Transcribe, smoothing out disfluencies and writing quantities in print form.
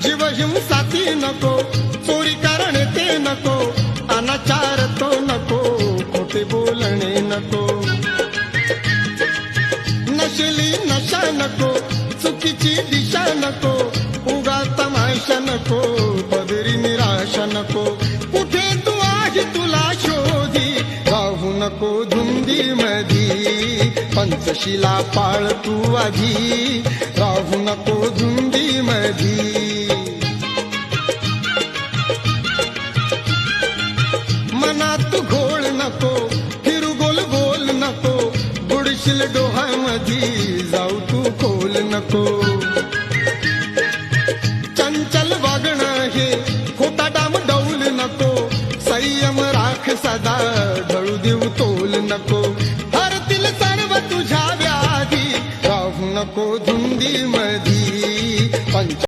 जीव हिंसाती नको, चोरी करणे ते नको, अनाचार तो नको, खोटे बोलणे नको, नशेली नशा नको, चुकीची दिशा नको, उगा तमाशा नको, पदरी निराशा नको, कुठे तू आहे तुला शोधी, राहू नको धुंदी मधी, पंचशिला पाळ तू आधी, राहू नको धुंदी मधी. मनात घोळ नको, फिरू गोल गोल नको, बुडशील डोहामधी, जाऊ तू खोल नको, चंचल वागणं हे खोटा डाम डौल नको, संयम राख सदा, ढळू देऊ तोल नको, हरतील सर्व तुझ्या व्याधी, राहू नको धुंदी मधी.